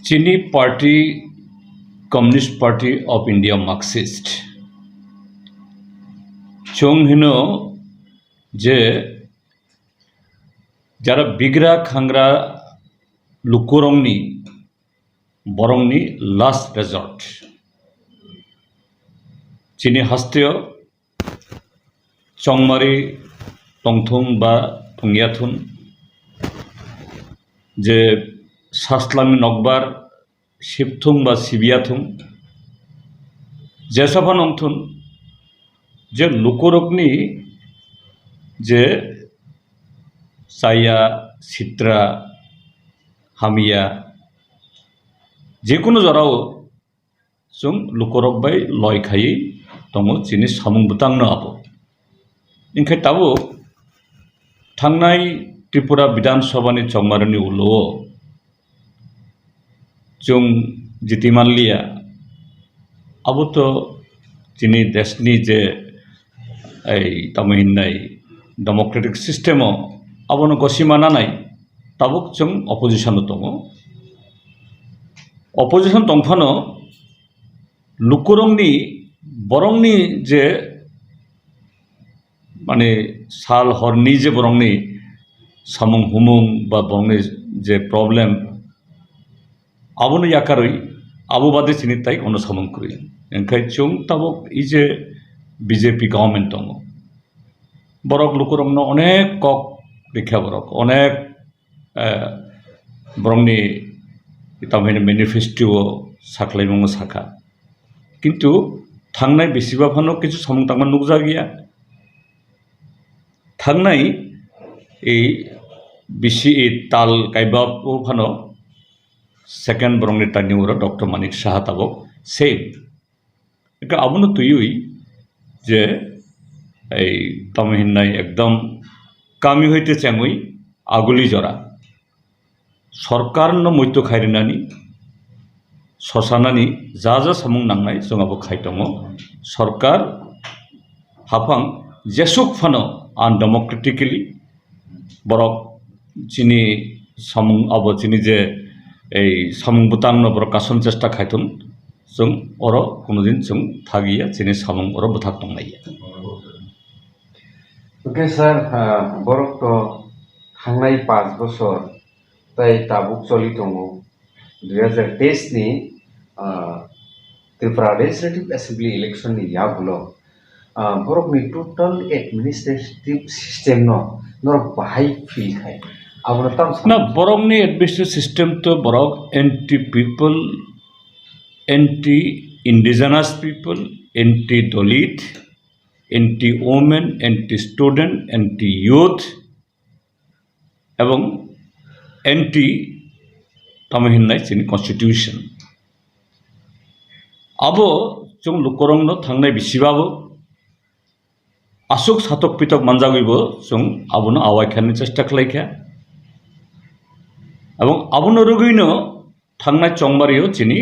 चीनी party communist party of India Marxist चों हिनो जे जरा बिग्रा खांग्रा लुकुरंगनी बरंगनी लास्ट रेजर्ट चीनी हस्तेय चंगमारी टंथुं बा थुंगियाथुन जे सास्लामी नकबार शिबथुं बा सिबियाथुं जेसाफा नंथुन जे लुकुरकनी जे साया सित्रा हामिया जेकुनु जराव जों लुकुरक बाय लयखायै दङ जिनि सामुं बुतांनो आबो इनखाय ताबो थांनाय त्रिपुरा विधानसभानि चंमारनि उलो जों जितिमानलिया आबो तो जिनि देशनि जे तमिननाय डेमोक्रेटिक सिस्टेमाव आबोनो गसिमा नानाय ताबो जों अपोजिशन दङ अपोजिशन दंफानो लुकुरंनि बरंनि जे माने साल हरनि जे बरंनि सामुं हुमुं बा बरंनि जे प्रॉब्लेम आबोनो याकारै आबो बादे चिनि ताई अनो सामुं करै एंखाय जों ताबो इजे बीजेपी गवर्नमेंट दङ बरक लुकुरंनो अनेक कक रैखा बरक अनेक बरंनि तामिन मैनिफेस्टो साख्लायमो साखा किन्तु थांनाय बेसिबाफानो किछु सामुं तांमान नुकजा गैया थांनाय बिसि ताल गायबाबो फानो सेकेंड बरंनि टार्निंग डॉक्टर मानिक साहा ताबो सेम एका आबुनो तुयुई जे तमिननाय एकदम कामी हईते चेंगुई आगुली जरा सरकार न मध्य खायरिनानी ससानानी जा जा सामुं नांनाय जोंहाबो खायदङ सरकार हाफां जेसुक फानो आनडेमोक्रेटिकली बरक चिनी सामुं आबो चिनी जे सामुं बुतांनो बरक कासन चेष्टा खायथुन जों अर कुनुदिन जों थागिया चिनी सामुं अर बुथाक दंनाय ओके सर बरक तो थांनाय 5 बोसोर ताई ताबुक चलि दङ 2023 नि त्रिपुरा लेजिस्लेटिव एसेंब्ली इलेक्शन नि याबुलो बरक नि टोटल एडमिनिस्ट्रेटिव सिस्टम न बाहाय फील खाय आबनो तम ना बरक नि एडमिनिस्ट्रेटिव सिस्टम तो बरक anti people anti indigenous people anti Dalit anti women anti student anti youth एवं एंटी तमिननाय चिनी कन्स्टिट्यूशन आबो जों लुकुरंनो थांनाय बिसिबाबो आसुक सातक पितक मानजागैबो जों आबोनो आवायखानो चेष्टा खालायखा एवं आबोनो रगैनो थांनाय चंबारियो चिनी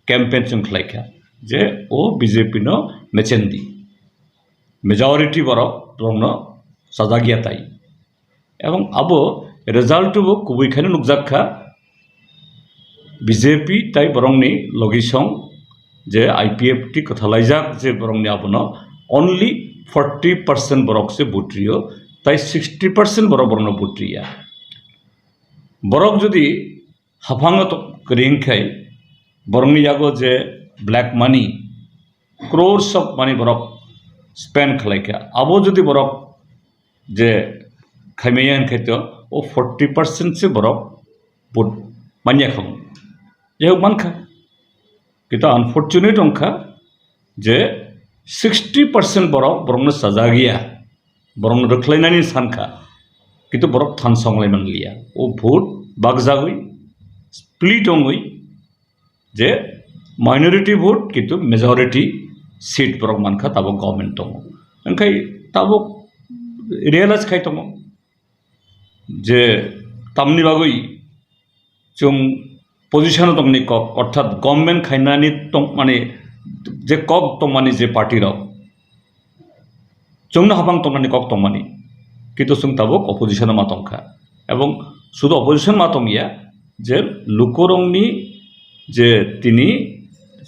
कैंपेन जों खालायखा जे ओ बीजेपी नो मेचेंदी मेजॉरिटी बरक दंनो सजागियाताई एवं आबो रिजल्टबो कुबैखानो नुकजाखा बीजेपी ताई बरंनि लगिसं जे आईपीएफटी कथालायजाक जे बरंनि आबोनो ओनली 40% बरक से बुट्रियो ताई 60% बरक बरनो बुट्रिया बरक जदि हाफांग तो करिंखाय बरंनि यागो जे black money crores of money बरक स्पेंड खालायखा आबो जदि बरक जे खायमेया खायतो ओ 40% से बरक बुट मानिया खाम जे मानखा किंतु अनफॉर्चुनेट अंखा जे 60% बरक बरंनो सजागिया बरंनो रखलायनायनि सानखा किंतु बरक थानसंलाय मनलिया ओ भोट बागजागै स्प्लिट होंगै जे माइनॉरिटी भोट किंतु मेजॉरिटी सीट बरक मानखा ताबो गवर्नमेंट दङ ओंखाय ताबो रियलाइज खाय दङ जे तामनि बागै जों पोजिशन दंनि कक अर्थात गवर्नमेंट खायनानि दं माने जे कक दंमानि जे पार्टी राव जोंनो हाबां दंमानि कक दंमानि किंतु जों ताबो अपोजिशन मा दंखा एवं शुद्ध अपोजिशन मा दंगिया जे लुकुरंनि যে তিনি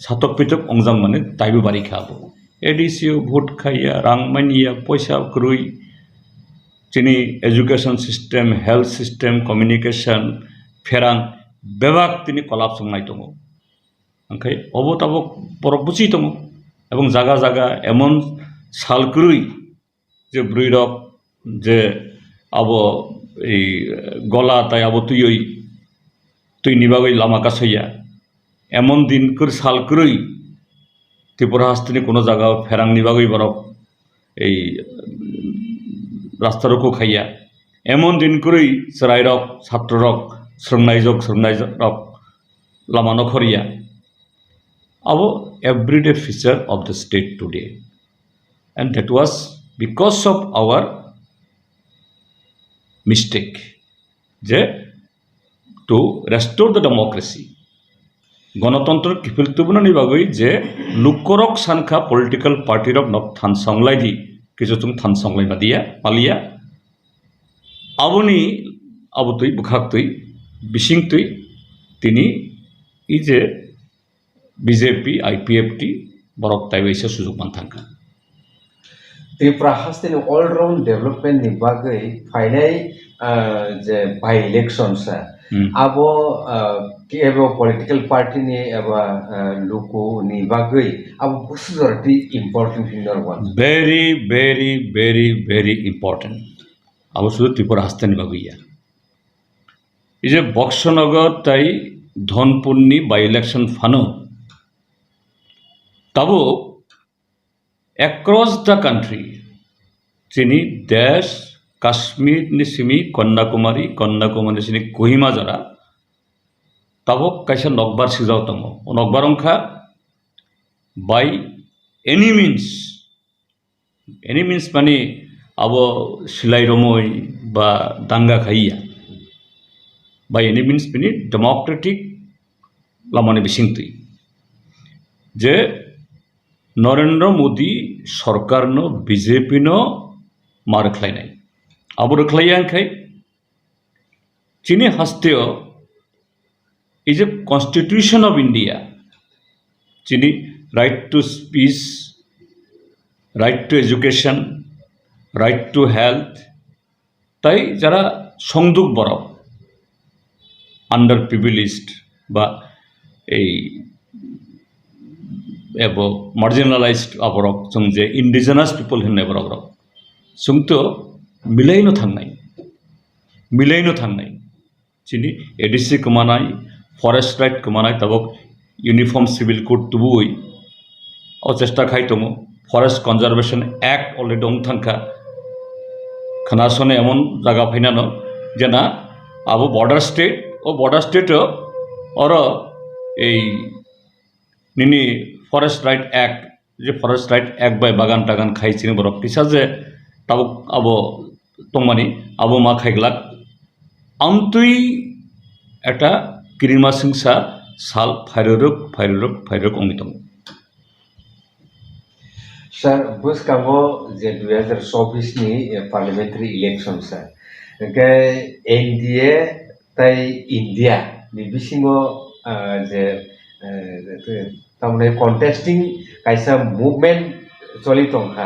সাতক পিতক অংজাং মানে তাইবো বাড়ি খাবো এডিসিও ভোট খাইয়া রাং মানিয়া পয়সা ক্রুই তিনি education system health system communication ফেরাং বেবাক তিনি কলাপ संनाय दङ ओंखाय अबो ताबो बरक बुझि दङ এবং জায়গা জায়গা এমন সালক্রুই যে ব্রুইরক যে আবো এই গলা তাই আবো তুই নিবাগৈ লামা কাছইয়া এমন দিন করে সালক্রুই ত্রিপুরা হাস্তিনি কোনো জায়গা ফেরাং নিবাগৈ বরক এই রাস্তা রকো খাইয়া এমন দিন করেই চরাই রক ছাত্র রক শ্রমনাই রক লামা নখরিয়া আবো everyday feature of the state today and that was because of our mistake যে to restore the democracy গণতন্ত্র কিফিলতুবনানি বাগৈ যে লুকরক সানখা পলিটিক্যাল পার্টিরক নক থান সংলাই দি কিছুচুং থান সংলাই বাদিয়া পালিয়া আবনি আবতুই বুখাকতুই বিসিংতুই তিনি ই যে বিজেপি আইপিএফটি বরক তাইবাইসা সুযোগ মান থাকা त्रिपुरा हास्तिनि अलराउंड डेवलपमेंट नि बागै फाइनाय जे बाय इलेक्शन्स आबो केबो पॉलिटिकल पार्टी नि एबा लुकु नि बागै आबो बुसुजरति इम्पोर्टेंट हिनर one very very very very important आबो सुदु त्रिपुरा हास्तिनि बागैया इजे बक्सनगर ताई धनपुरनि बाय इलेक्शन फानो Tabo across the country chini desh kashmir ni simi kanyakumari sini kohima jara tabok kaisa nokbar sijau tamo nokbar ongkha by any means mani abo silai romoi ba danga khaiya by any means mani democratic lamane bisingtui je Narendra Modi सरकार no BJP no मार खलायनाय आबो रखलायांखाय चीनी हस्तेओ is a constitution of India चीनी right to speech right to education right to health ताई जरा संदुक बरक आंडार प्रिविलेजड बा এই एबो मार्जिनालाइज्ड आबरक जों जे इंडिजिनास पिपल होननाय बरक जोंथ' मिलायनो थांनाय चिनि एडिसि गोमानाय फरेस्ट राइट गोमानाय ताबक यूनिफॉर्म सिविल कोड तुबुई अ चेष्टा खाय दङ फरेस्ट कनजारभेशन एक्ट अलरेडि दं थांखा खोनासने एमन जागा फाइनानो जेना आबो बॉर्डर स्टेट और এই निनी फरेस्ट राइट एक्ट जे फरेस्ट राइट एक्ट बाय बागान टागान खाइसिनो बरक किसा जे ताबो आबो तंमानि आबो मा खाइग्लाक आमतुई एटा किरिमा सिंसा साल फाइरुरुक अंगितम सर बुसकांगो जे 2024 नि पार्लियामेंटारि इलेक्शन सर के एनडीए ताई इंडिया नि बिसिङो जे तामने कन्टेस्टिंग कायसा मुभमेंट चली तंखा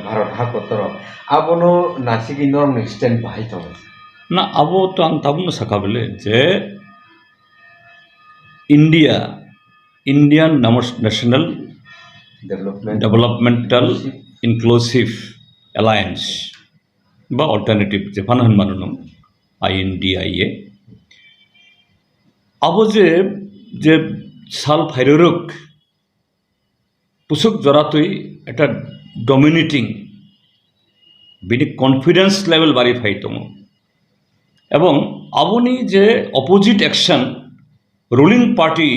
भारत हादर आबनो नासिगि नर्म स्टैंड बाहाय दङ ना आबो तो आं ताबुनो साकाबले जे Indian national developmental inclusive alliance बा अल्टरनेटिव जेफान होनमानो INDIA आबो जे साल फाइरुरुक पुसुक जरातुई एटा डमिनेटिंग बिनि कन्फिडेंस लेवल बारि फाइ दङ एवं आबोनि जे अपोजिट एक्शन रुलिंग पार्टी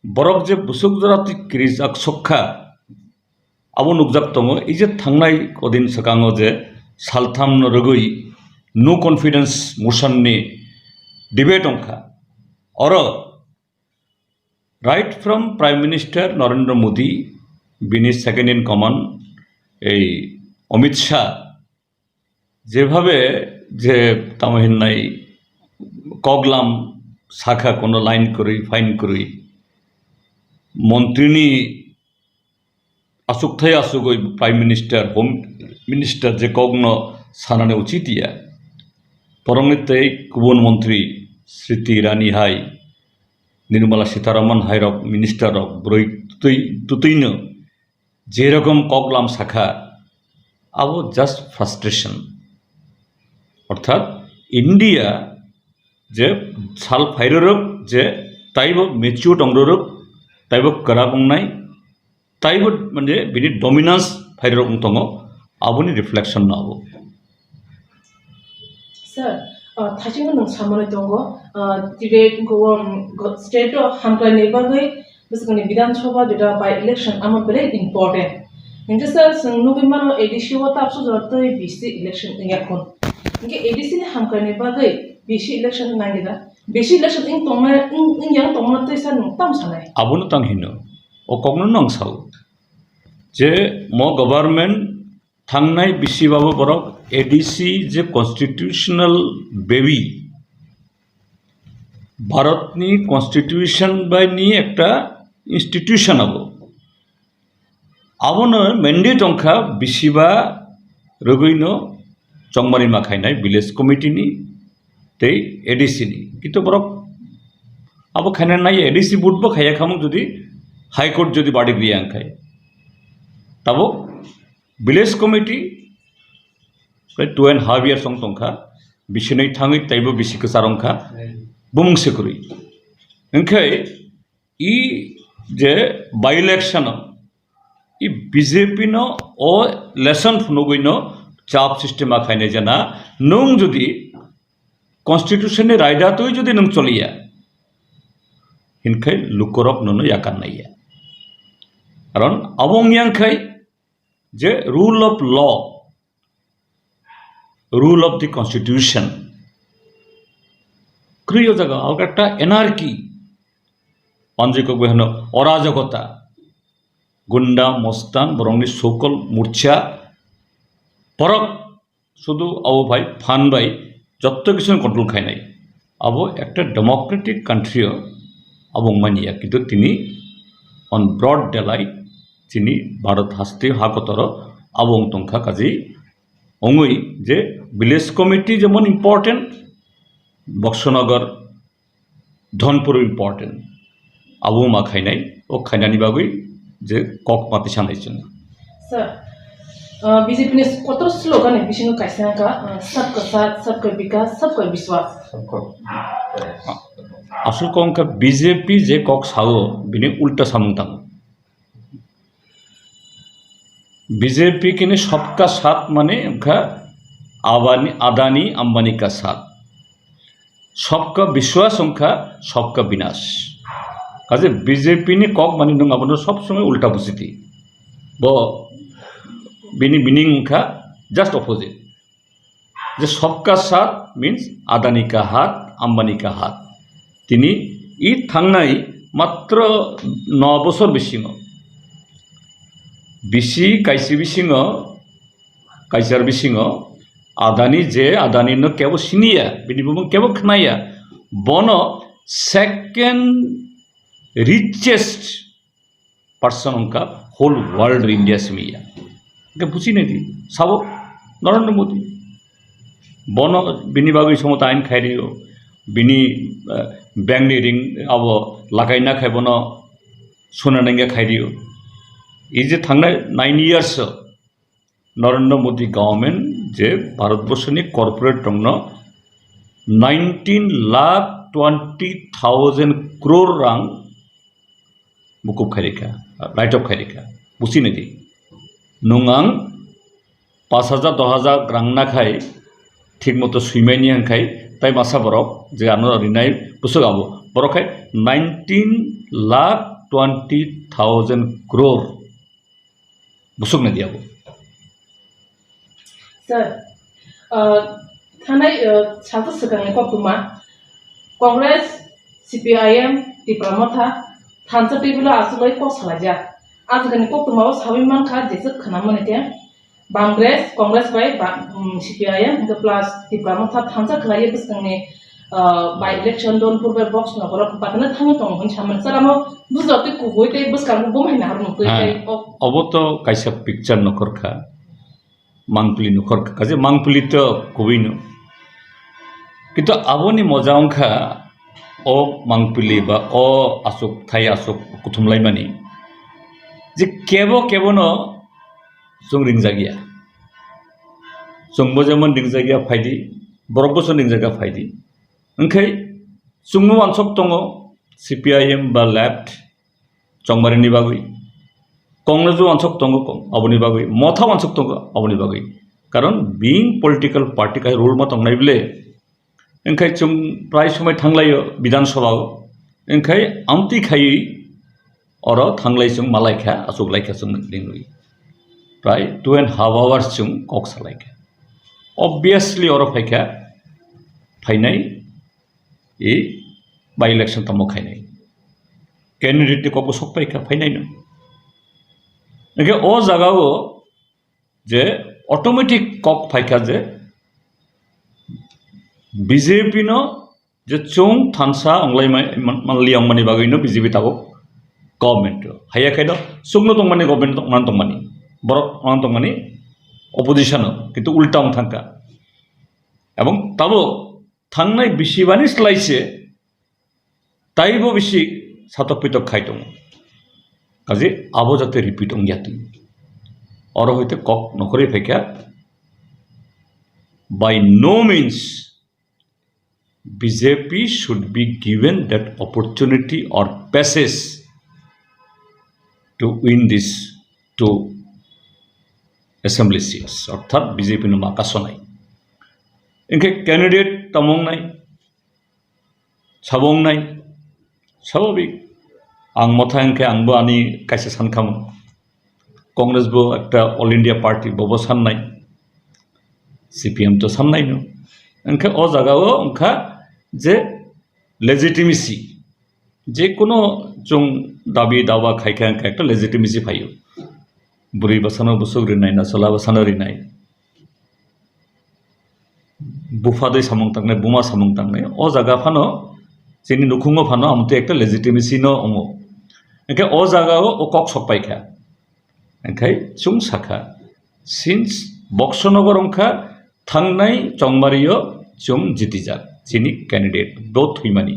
बरक जे बुसुक जरातुई क्रिजाक सखा आबो नुकजाक दङ इ जे थांनाय कदिन सकाङो जे सालथाम नरगै नो कन्फिडेंस मोशननि डिबेट अंखा और right from prime minister Narendra Modi बिनि second in command Amit Shah जेभावे जे तामहिन्नाय कगलाम शाखा कोनो लाइन करुई फाइन करुई मंत्रीनी आसुकथाय आसुगई प्राइम मिनिस्टर होम मिनिस्टर जे कग्न सानाने उचितिया परंगते गुबुन मंत्री स्मृति ईरानी हाय निर्मला सीतारमन हायरक मिनिस्टर रक ब्रई तुतैनो जेरकम कगलाम शाखा अब जस्ट फ्रास्ट्रेशन अर्थात इंडिया जे साल फाइररक जे ताइबो मेच्योर टंगरक ताइबो करा गंनाय ताइबो म्हणजे बिनि डमिनेंस फाइररक दङ आबोनि रिफ्लेक्शन नाबो सर थाचिनो नों सामने दङ डिबेट गोवन स्टेट हामग्लायनाय बागै बिसोरनि विधान सभा जेटा बाय इलेक्शन आमा बेले इम्पोर्टेंट इंगे सर जोंनो मानो एडिसि वा तापसु जरतै बिसि इलेक्शन याखन इंगे एडिसि नि हामग्लायनाय बागै बिसि इलेक्शन नागिरा बिसि इलेक्शन इन तंमा इन yang तंमा तैसा नं ताम सानाय आबोनो तां हिनो ओ कग्नो नं साव जे मो गवर्नमेंट थांनाय बिसिबाबो बरक एडिसि जे कन्स्टिट्यूशनल बेबी भारतनि कन्स्टिट्यूशन बायनि एकटा इन्स्टिट्यूशन आबोनो मेन्डेट अंखा बिसिबा रगैनो चंगमारि माखायनाय विलेज कमिटिनि ते एडिसिनि किन्तु बरक आबो खायना नाय एडिसि बुटबो खाया खामो जुदि हाईकोर्ट जुदि बाड़ी गैया अंखाय तबो विलेज कमिटी प्राय 2.5 years तंखा बिसिनै थाङै ताइबो बिसिखो सारंखा बुंसे करुई ओंखाय इ जे बाय इलेक्शन इ बीजेपी नो ओ लेसन फुनगैनो चाप सिस्टेम आखायने जना नों जुदि कन्स्टिट्यूशन नि रायदा तो जुदि नों चलिया हिनखाय लुकरक नुनो याकाननाया कारण अबं यांखाय जे rule of law rule of the constitution क्रिय जगह आवकाटा एनार्की अंजिको बहनो अराजकता गुंडा मस्तान बरंनि सकल मूर्छा परक शुधु अब भाई फान भाई जत्त किछु कंट्रोल खायनाय अब एकटा डेमोक्रेटिक कान्ट्री अब मानिया किन्तु तिनी ऑन ब्रॉड डेलाइट तिनी भारत हास्ते हाकतर आबं तंखा काजी अंगई जे विलेज कमिटी जेमन इम्पोर्टेंट बक्सनगर धनपुर इम्पोर्टेंट आबो मा खायनाय ओ खायनानि बागै जे कक माति सानाय जों सर बीजेपी ने कतर स्लोगान है बिसिनो कैसे का सबका साथ सबका विकास सबका विश्वास असल कंका बीजेपी जे कक साओ बिनि उल्टा सामुंतां बीजेपी के ने सबका साथ माने उनका अदानी अंबानी का साथ सबका विश्वास उनका सबका विनाश काजे बीजेपी ने कक माने नों आबनो सब समय उल्टा बुझिति बो बिनि मीनिंग उनका जस्ट अपोजिट जे सबका साथ मीन्स अदानी का हाथ अंबानी का हाथ तिनी इ थांनाय मात्र 9 बছर बिसिङाव बिसि कायसि बिसिङाव कायसार बिसिङाव आदानी जे आदानी न केबो सिनिया बिनि बुं केबो खनाया बनो सेकेंड रिचेस्ट पर्सन उनका होल वर्ल्ड इंडिया सिमिया के बुझी नहीं दी साबो नरेंद्र मोदी बनो बिनि बागै समत आइन खायरियो बिनि बैंकनि रिंग अब लागायना खायबनो सुनानंगा खायरियो इजे थांनाय 9 years नरेंद्र मोदी गवर्नमेंट जे भारतवर्षनि कॉर्पोरेट दङ 19,20,000 crore रां मुकुब खायरिखा राइट अफ खायरिखा बुझी नहीं नोंआं 5,000 10,000 रां नाखाय ठीक मतो सुइमायनि हंखाय ताई मासा बरक जे आनो रिनाय बुसगाबो बरखाय 19,20,000 crore बुसुक नहीं दियाबो सर थानाय साथो सगांनि कक्टुमा कांग्रेस CPIM TIPRA Motha थानसा टेबुला आसुलै पसलाजा आजगनि कक्टुमा साबिमान खा जेसे खनामनेते कांग्रेस बाय CPIM प्लस TIPRA Motha थानसा खलाय बिसंनि by election don purbe box no borok patana thango tong hon saman saramo bujate kubui te buskar bom haina har no kai oboto kaisa picture nokorkha mangpili nokorkha kaje mangpili to kubino কিন্তু aboni moja ongkha o mangpili ba o asuk thai asuk kuthumlaimani je kebo no jong ringjagiya jongbo jemon ringjagiya phaidi borok bo ringjagiya phaidi ओंखाय जोंनो वानसक दङ CPIM बा left चंबारिनि बागै कांग्रेस वानसक दङ आबनि बागै मथा वानसक दङ आबनि बागै कारण बीइं पलिटिकल पार्टी का रोल मा दंनायब्ले ओंखाय जों प्राय समय थांलायो विधानसभा ओंखाय आमति खायै अर थांलाय जों मालायखा आसुगलायखा जों लिंगुइ प्राय 2.5 hours जों कक सालायखा obviously अर फायखा फायनाय ए बाय इलेक्शन तमो खायनाय कैंडिडेट को को सकपायखा फायनाय न ओंखाय अ जागाओ जे ऑटोमेटिक कक फायखा जे बीजेपी नो जे चों थानसा अंगलाय मानलि अंगमानि बागैनो बीजेपी ताको गवर्नमेंट हायाखै द सुंनो दंमानि गवर्नमेंट दंमानि बरक दंमानि अपोजिशन किन्तु उल्टा थांका एवं ताबो थांनाय बिसिबानि स्लाइसे ताइबो बिसि सातक पितक खाय दं काजे आबो जाते रिपिट अंगियाति और होइते कक नखरे फैका by no means BJP should be given that opportunity or passage to win this two assembly seats अर्थात BJP नो माकासनाय इनके कैंडिडेट तमंगनाय साबंगनाय स्वाभाविक आं मथा इनके आंबो आनी कायसे सानखाम कांग्रेस बो एकटा ऑल इंडिया पार्टी बो साननाय CPIM तो साननाय नो इनके अ जागाओ उनका जे लेजिटिमेसी जे कोनो जों दाबि दावा खायखा एकटा लेजिटिमेसी फायो बुरै बासानो बसुग्रिनाय ना सला बासानो रिनाय बुफादै सामं थांनाय बुमा सामं थांनाय अ जागा फानो जोंनि नखुङाव फानो आमते एकटा लेजिटिमेसी न अमो ओंखाय अ जागायाव अ कक सकपायखा ओंखाय जों साखा सिन्स बक्सनगर अंखा थांनाय चंबारियो जों जितिजाक जिनि कैंडिडेट बोथ हुइमानि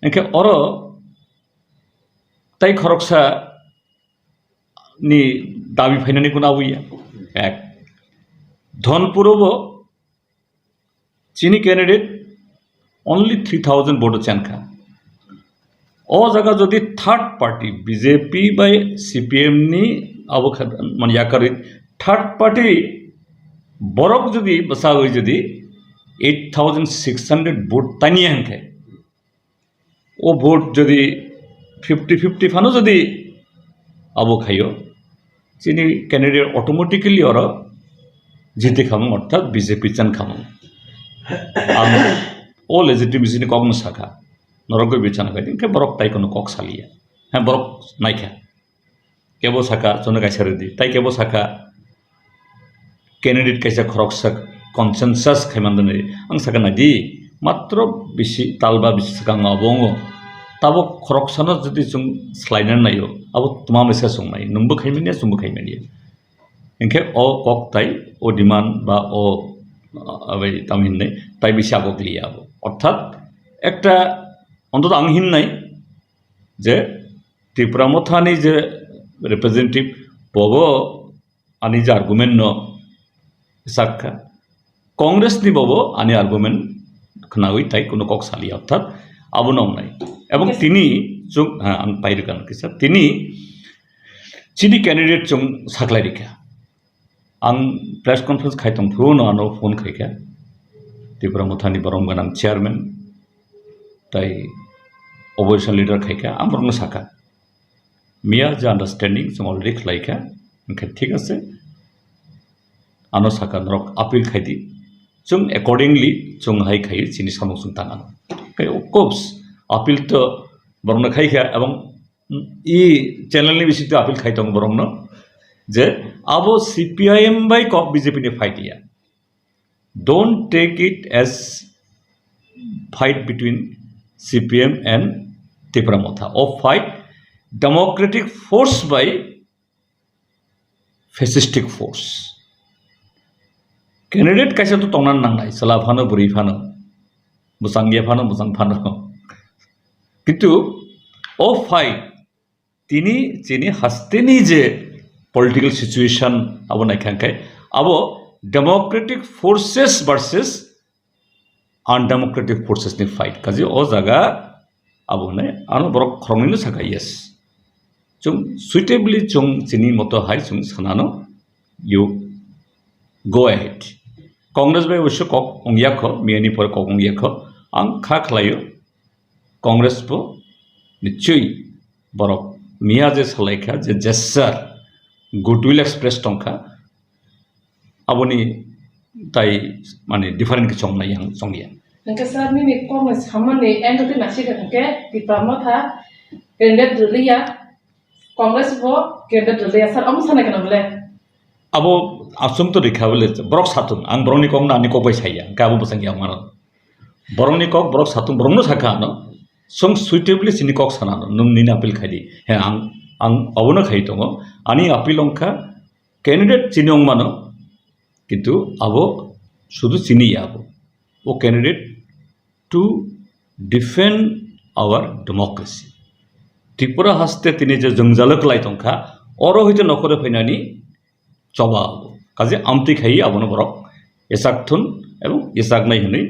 ओंखाय अर ताइ खरकसा नि दाबि फायनानै गुना बुया एक धनपुरबो चीनी कैंडिडेट only 3000 vote चैनखा ओ जगह जदि थर्ड पार्टी बीजेपी बाय CPIM नि अब मान याकरि थर्ड पार्टी बरक जदि बसागै जदि 8600 vote तानि हंखे ओ vote जदि 50-50 फानो जदि अब खायो चीनी कैंडिडेट ऑटोमेटिकली और जिते खामो अर्थात बीजेपी चन खामो आं ओ लेजिटिमेसी नि कगन साखा नरगो बिचाना गायदि के बरक ताइ कोनो कक सालिया हा बरक नायखा केबो साखा जन गायसारदि ताइ केबो साखा कैंडिडेट कैसा खरकसा कन्सेंसस खायमानदने आं साखा नायदि मात्र बिसि तालबा बिसि साखा अबंगो ताबो खरकसानो जदि जों स्लाइनानै नायो आबो तुमा मेसा संनाय नंबो खायमानिया जोंबो खायमानिया इनके अ कक ताइ अ डिमान्ड बा अ अबै तामिननै ताइ बिसि आगोग्लिया अर्थात एकटा अंतत आं हिन्नाय जे त्रिपुरा मथानि जे रिप्रेजेंटेटिव बबो आनि जे आर्गुमेंट न साखा कांग्रेस नि बबो आनि आर्गुमेंट खनागै ताइ कोनो कक सालिया अर्थात आबो नंनाय एवं तिनी जों आं पाइरगान किसा तिनी चिनि कैंडिडेट जों साखलायरिखा आं प्रेस कॉन्फ्रेंस खायतों फुनो आनो फोन खायखा त्रिपुरा मथानि बरम गोनां चेयरमैन ताइ अपोजिशन लीडर खायखा आं बरनो साखा मिया जे अंडरस्टैंडिंग जों अलरेडी खलायखा ओंखाय ठीक आसे आनो साखा नरक अपील खायदि जों अकॉर्डिंगली जों हाय खायो चिनि सामों जों ताङानो ओंखाय कोर्स अपील तो बरनो खायखा एवं ई चैनल नि बिसित अपील खायतों बरनो जे आबो CPIM बाय कक बीजेपी नि फाइटिया don't take it as fight between CPIM and TIPRA Motha, or fight democratic force by fascistic force. Candidate kaisa tu tongnan nangnai, salah phano buri phano, musangye phano musang phano. Kintu o fight tini chini hasteni je political situation abo naikhankai abo democratic forces versus undemocratic forces ni fight kaji o jaga abo ne ano borok khorongni saka yes chung suitably chung chini moto hai chung sanano you go ahead. Congress by wisho kok ongyakho miani por kok ongyakho ang kha khlayo Congress po নিশ্চয়ই বরক মিয়া যে সালাইখা যে জেসার goodwill express টংখা আবনি তাই মানে different কিছু নাই yang songya nangka sar ni Congress hamane engati nasika ke TIPRA Motha candidate diliya Congress bo candidate diliya sar am sana kana bole abo asum to rekha bole borok satun ang boroni kong na ani ko bai saya ka abo basang yang maro boroni kok borok satun borongno saka no song suitably sini kok sanano nung nina apil khadi he ang abono khai tongo ani apil ongkha candidate chinong mano kintu abo শুধু চিনি abo o candidate to defend our democracy Tripura haste tini je jongjalok lai tongkha oro hoite nokore phainani choba abo kaje amti khai abono borok esak thun ebong esak nai hini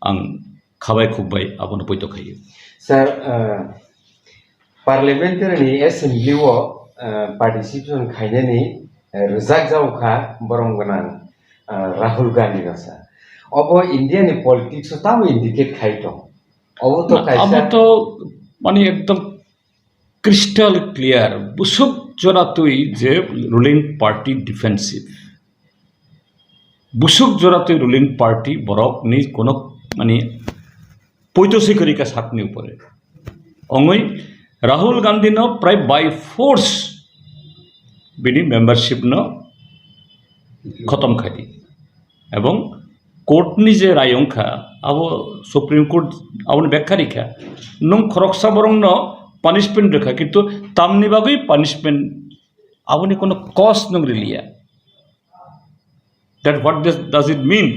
ang khabai khukbai abono poito khai. Sir, parliamentary assembly wo participation khainani rizak jauka borong ganang Rahul Gandhi rasa. Obo Indian politics tamu indicate khaito. Obo to kaisa. Abo to mani ekdom crystal clear. Busuk joratui je ruling party defensive. Busuk joratui ruling party borok ni kono mani পৈতসি করিকা সাকনি উপরে অঙ্গই রাহুল গান্ধী ন প্রায় by force বিনি membership ন খতম খাই এবং court নি যে রায়ংখা আবো সুপ্রিম কোর্ট আবনি ব্যাখ্যা রেখা নং খরকসা বরং ন পানিশমেন্ট রেখা কিন্তু তামনি বাগৈ পানিশমেন্ট আবনি কোনো কস্ট নং রিলিয়া that what does it mean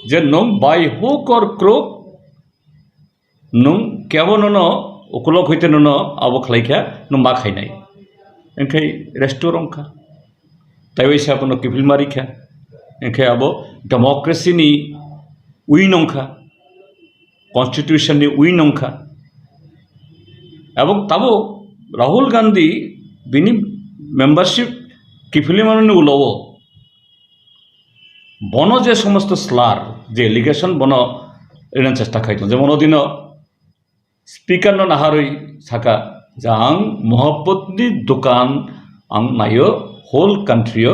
যে নং বাই হুক অর ক্রোক nung kebo no ukulok hoite no abo khlaikha nung ma khainai enkai restaurant kha tai wei sa no kifil mari kha enkai abo democracy ni ui nong kha constitution ni ui nong kha ebong tabo Rahul Gandhi bini membership kifili manone ulobo bono je somosto slar je allegation bono enan chesta khaito jemon odino speaker no naharoi saka jang mohabbat ni dukan ang nayo whole country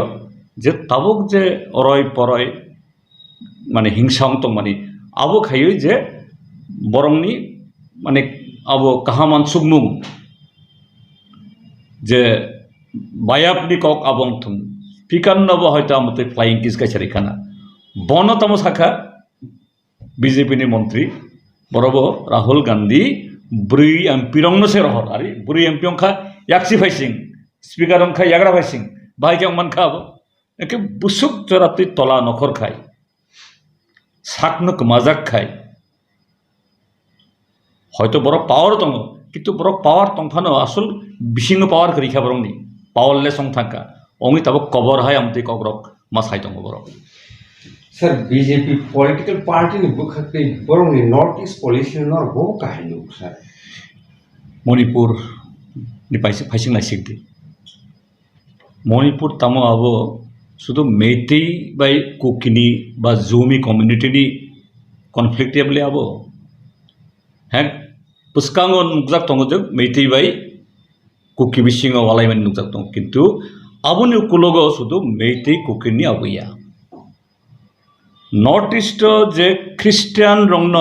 je tabok je oroi poroi mane hingsang tong mani abo khayoi je borongni mane abo kahaman sugmung je bayapni kok abong thum speaker no bo hoyto amote flying kiss kaisari kana bono tamo saka BJP ni মন্ত্রী বরব Rahul Gandhi ব্রুই MP রং নসে রহর আরে ব্রুই MP অংখা ইয়াকসি ফাইসিং speaker অংখা ইয়াগড়া ফাইসিং ভাই কেমন মান খাবো একে বুসুক চরাতি তলা নখর খাই সাকনক মাজাক খাই হয়তো বড় পাওয়ার দङ কিন্তু বড় পাওয়ার তংফানো আসল বিসিং পাওয়ার করি খাবরংনি পাওয়ারলেস সং থাকা অমি তাবো কবর হয় আমতে কগরক মাসাই দङ বড়. Sir, BJP political party ni bukhakte borong ni Northeast coalition nor bo kahinu sir. Manipur ni paising na sigdi. Manipur tamo abo sudo Meitei by Kukini ba Zumi community ni conflict able abo. Hang puskangon nukjak tongo jog Meitei by Kuki bising o walai men nukjak tong kintu abo ni ukulogo sudo Meitei Kukini abo ya. North east যে খ্রিস্টান রংন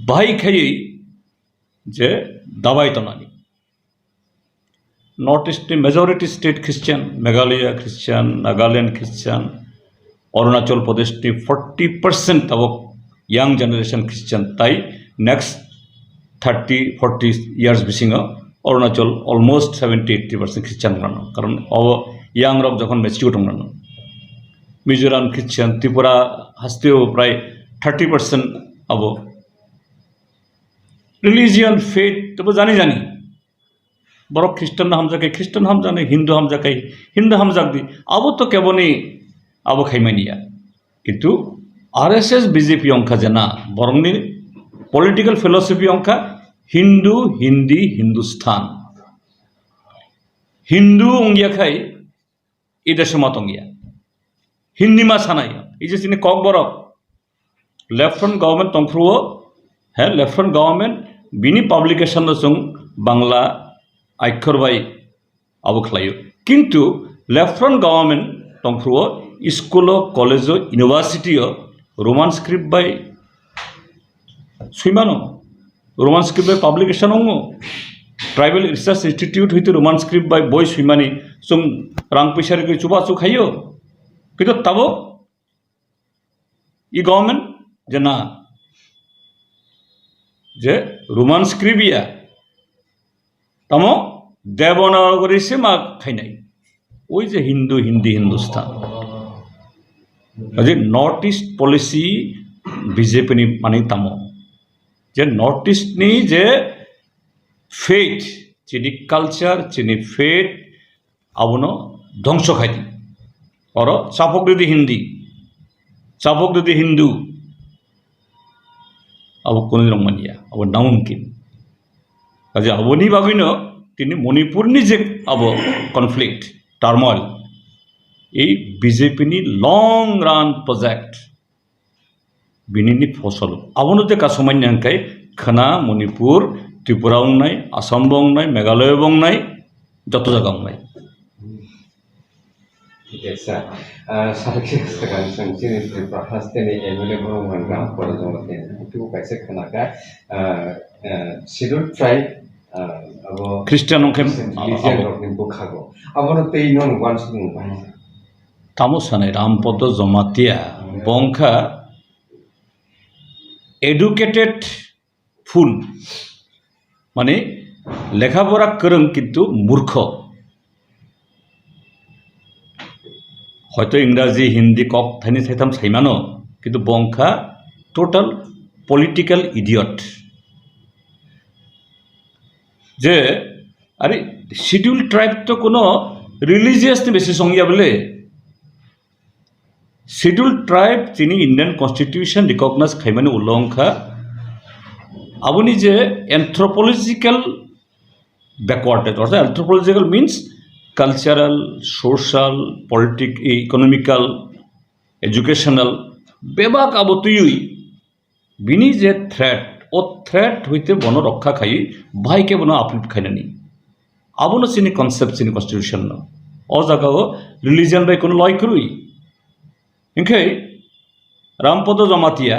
by খাই যে দাবাই তনানি north east majority state খ্রিস্টান মেঘালয় খ্রিস্টান নাগাল্যান্ড খ্রিস্টান अरुणाचल प्रदेश नि 40% तब young generation Christian tai next 30-40 years बिसिंग Arunachal almost 70-80% Christian रनो कारण अब young रक जखन mature रनो मिजोराम Christian त्रिपुरा हस्ते प्राय 30% अब religion faith तब जानी बरक ख्रिस्टान हामजाके ख्रिस्टान हामजाने हिंदू हामजाके हिंदू हामजाकदी अब तो केवनी अब खाइमानिया किंतु आरएसएस बीजेपी अंका जना बरंगनी पॉलिटिकल फिलॉसफी अंका हिंदू हिंदी हिंदुस्तान हिंदू अंगिया खाई इदेश मत अंगिया हिंदी मा सानाय इजे सिने कक बरक लेफ्टन गवर्नमेंट तंफ्रुओ है लेफ्टन गवर्नमेंट बिनी पब्लिकेशन जों बांग्ला आइखर बाय अब खलायो किंतु लेफ्टन गवर्नमेंट तंफ्रुओ school college university Roman script बाय सुइमानो रोमान स्क्रिप्ट बाय पब्लिकेशन होंगो ट्राइबल रिसर्च इंस्टीट्यूट हुई रोमान स्क्रिप्ट बाय बय सुइमानी जों रांग पैसा के चुबा चुखायो किंतु तब ई गवर्नमेंट जना जे रोमान स्क्रिप्ट तमो देवनागरी से मा खाइनाय ओई जे हिंदू हिंदी हिंदुस्तान अजे नॉर्थ ईस्ट पॉलिसी बीजेपी नि माने तमो जे नॉर्थ ईस्ट नि जे फेथ चिनी कल्चर चिनी फेथ आवनो ध्वंस खाइदि और चापक दि हिंदी चापक दि हिंदू अब कोन रंगमानिया अब नाउन किन अजे अबनि बागैनो তিনি মণিপুরনি যে अब कनफ्लिक्ट टार्मल এই বিজেপিনি লং রান প্রজেক্ট বিনিনি ফসল আবনতে কাসমান্য হাঙ্কাই খানা মণিপুর ত্রিপুরা নাই আসাম বংনাই মেঘালয় বংনাই যত জায়গা নাই ঠিক আছে সারকে সগান সংচিনি ত্রিপুরা হাস্তেনি এমএলএ বরমান গ্রাম পরজমতে একটু কাইসে খানাকা schedule tribe Christian ongkem tamusane rampodo jomatia bongkha educated full মানে লেখাপড়া করং কিন্তু মূর্খ হয়তো ইংরাজি হিন্দি কক থাইনি থাইতাম সাইমানো কিন্তু বংখা টোটাল পলিটিক্যাল ইডিয়ট যে আরে শিডিউল ট্রাইব তো কোনো রিলিজিয়াস বেসিস সঙ্গিয়া বলে শিডিউল ট্রাইব তিনি ইন্ডিয়ান কনস্টিটিউশন রিকগনাইজ খাইমানে উল্লংখা আবনি যে অ্যানথ্রোপোলজিক্যাল ব্যাকওয়ার্ডেড অর্থাৎ anthropological means cultural social politic economical educational বেবাক আবতুই বিনি যে থ্রেট ও থ্রেট হইতে বন রক্ষা খাই ভাইকে বন আপলিফ খাইনানি আবনো চিনি কনসেপ্ট চিনি কনস্টিটিউশন ন অ জায়গাও রিলিজিয়ান বাই কোনো লয় করুই ইনখাই রামপদ জমাতিয়া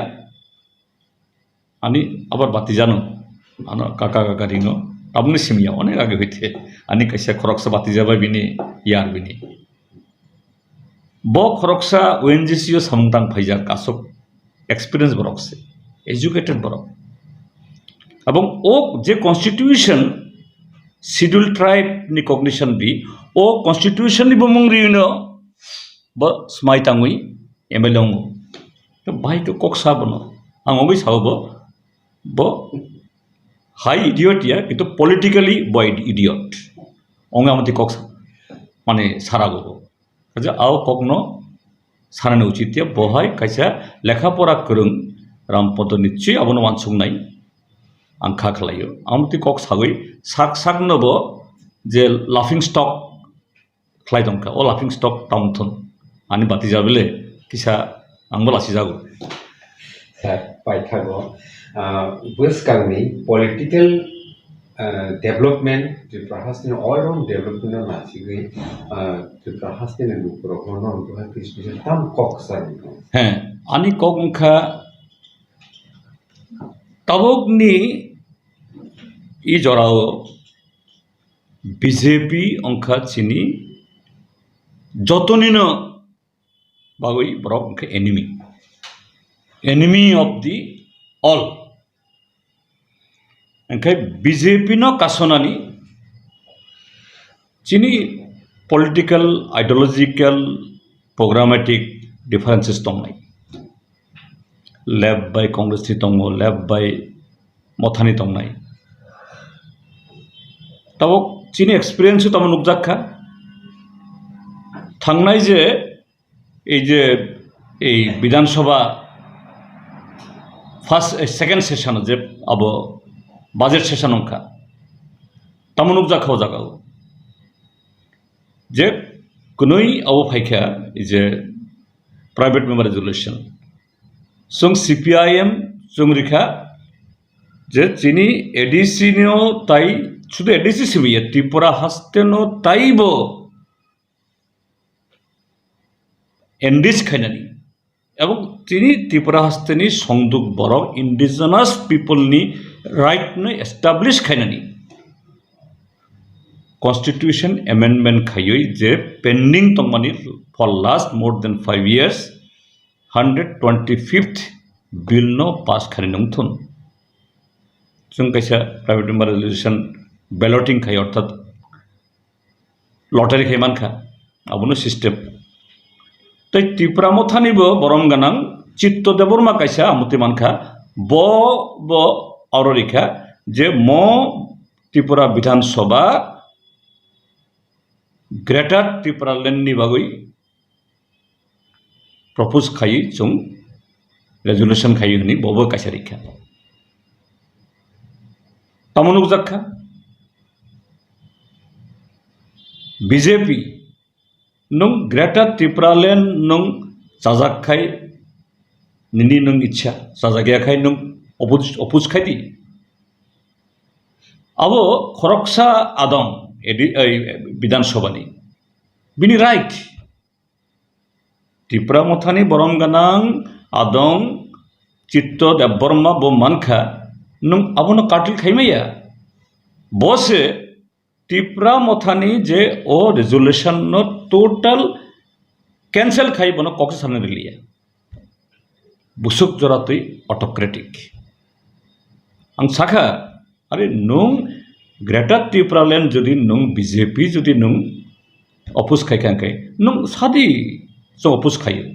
আনি আবার বাতি জানো আনো কাকা কাকা রিনো আপনি সিমিয়া অনেক আগে হইতে আনি কাইসা খরকসা বাতি যাবাই বিনি ইয়ার বিনি ব খরকসা ওএনজিসিও সামতাং ফাইজা কাসক এক্সপিরিয়েন্স বরকসে এডুকেটেড বরক এবং ও যে কনস্টিটিউশন শিডিউল ট্রাইব নি কগনিশন বি ও কনস্টিটিউশন নি বমং রিনো ব স্মাইতাঙ্গুই এমএলএ তো ভাই তো কক সাবনো আং অগৈ সাবব ব হাই ইডিয়ট ইয়া কিন্তু পলিটিক্যালি ব ইডিয়ট অঙ্গে আমাদের কক মানে সারাগো যে আও কখনো সারানো উচিত বহাই কাইসা লেখাপড়া করং রামপদ নিশ্চয়ই আবনো মানসুংনাই आं खा खालायो आमती कक सागै साक साक नब जे लाफिंग स्टक खलाय दंखा ओ लाफिंग स्टक टाउनथन आनि बाति जाबले किसा आंबो लासि जागो सर पाइथागो बस कांगनि पॉलिटिकल डेवलपमेंट त्रिपुरा हास्टिन ऑल राउंड डेवलपमेंट नासिगै त्रिपुरा हास्टिन लुकरो कोन दुहा स्पेशल ताम कक सर हैं आनि कक उनखा तबकनि ই জরাও বিজেপি অংখা চিনি যতনিন bagoi borok ke enemy of the all engkai BJP no kasonani chini political ideological programmatic differences tongnai left by Congress ni tongo left by Motha ni tongnai tabok chini experience tamo nukjakha থাংনাই যে এই বিধানসভা first second session যে আবো budget session অংখা তামনুক জাখাও জাগাও যে কোনই আবো ফাইখা যে প্রাইভেট মেম্বার রেজুলেশন সং CPIM সং রেখা যে চিনি এডিসি নিও তাই শুধু এডিসি সিবিয়ে ত্রিপুরা হাস্তেনো তাইবো এন্ডিজ খাইনানি এবং তিনি ত্রিপুরা হাস্তেনি সংযোগ বরক ইন্ডিজিনাস পিপলনি রাইট নে এস্টাবলিশ খাইনানি কনস্টিটিউশন অ্যামেন্ডমেন্ট খাইয়ই যে পেন্ডিং তংমানি for last more than 5 years 125th bill নো পাস খানি নংথুন जों কাইসা প্রাইভেট মেম্বার রেজুলেশন ব্যালটিং খাই অর্থাৎ লটারি খাইমানখা আবনো সিস্টেম তাই ত্রিপুরা মথানিবো বরম গানাং চিত্ত দেবর্মা কাইসা আমতি মানখা ব অররিখা যে ত্রিপুরা বিধানসভা গ্রেটার ত্রিপুরা ল্যান্ডনি বাগৈ প্রপোজ খাই जों রেজুলেশন খাই হনি ববো কাইসা রিখা তামনুক জাখা বিজেপি नों ग्रेटर त्रिपुरा लैंड नों जाजाखाय निनी नों इच्छा जाजागैयाखाय नों अपोज खायदि अब खरकसा आदं विधानसभानि बिनि राइट त्रिपुरा मथानि बरम गानां आदं चित्त देबबर्मा बो मानखा नों आबनो कार्टिल खायमाया बसे ত্রিপুরা মথানি যে ও রেজুলেশন টোটাল ক্যান্সেল খাই বনো কক্স সামনে রিলিয়া বুসুক জরাতই অটোক্রেটিক আং সাখা আরে নং গ্রেটার ত্রিপুরা ল্যান্ড যদি নং বিজেপি যদি নং অপোজ খাইখাঙ্কাই নং সাদি সো অপোজ খাইयो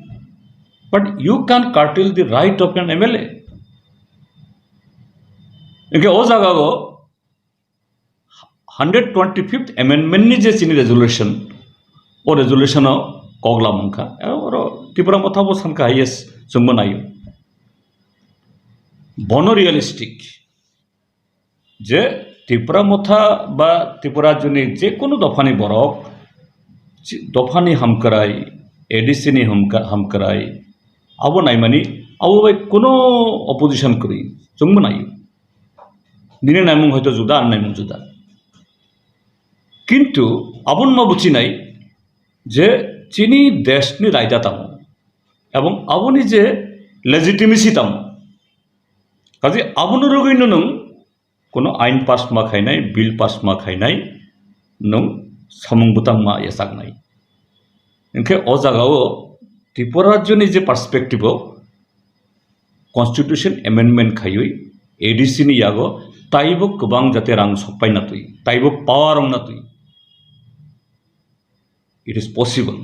but you can curtail the right of an MLA একে ও জাগাগো 125th amendment ni je chini resolution o resolution kogla mangkha oro Tripura Motha bo sanka yes sumbonayo bono realistic je Tripura Motha ba Tripura joni je kono dofani borok dofani hamkarai ADC ni hamkarai abo naimani abo bai kono opposition kori sumbonayo dine naimung hoyto juda ar naimung juda কিন্তু আবন মা বুঝি নাই যে চিনি দেশনি রায়দা তাম এবং আবনি যে legitimacy তাম কাজে আবনো রগৈন নং কোনো আইন পাস মা খাইনাই বিল পাস মা খাইনাই নং সামং বুতাং মা এসাক নাই এনকে অ জাগাও ত্রিপুরা রাজ্যনি যে পার্সপেক্টিভ কনস্টিটিউশন অ্যামেন্ডমেন্ট খাইয়ই এডিসি नि यागो ताइबो गोबां जाते रां सपायना तुई ताइबो पावार ना तुई इट इज पसिबल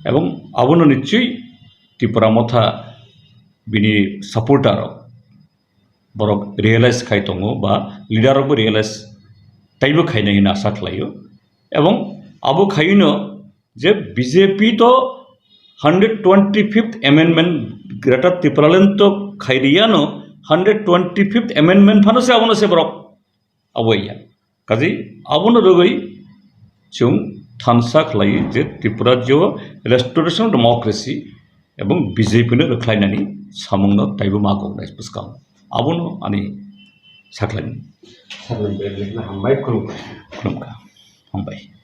एवं आबनो निश्चय त्रिपुरा मथा बिनि सपोर्टार बरक रियलाइज खाइ दङो बा लिडारबो रियलाइज ताइबो खाइनाय होना आसा खालायो एवं आबो खाइनो जे बीजेपी तो 125th amendment greater Tripura land तो खाइरियानो 125th amendment फानो से आबनो से बरक आबोया काजै आबनो रगै जों थानसा खालायो जे त्रिपुरा जो रेस्टोरेशन डेमोक्रेसी एवं बीजेपी नो रख्लायनानै सामंनो ताइबो मागौनाय पुस्काम आबनो आनि साख्लायनि सारनो बेलेगना हामबाय खुलुमबाय हामबाय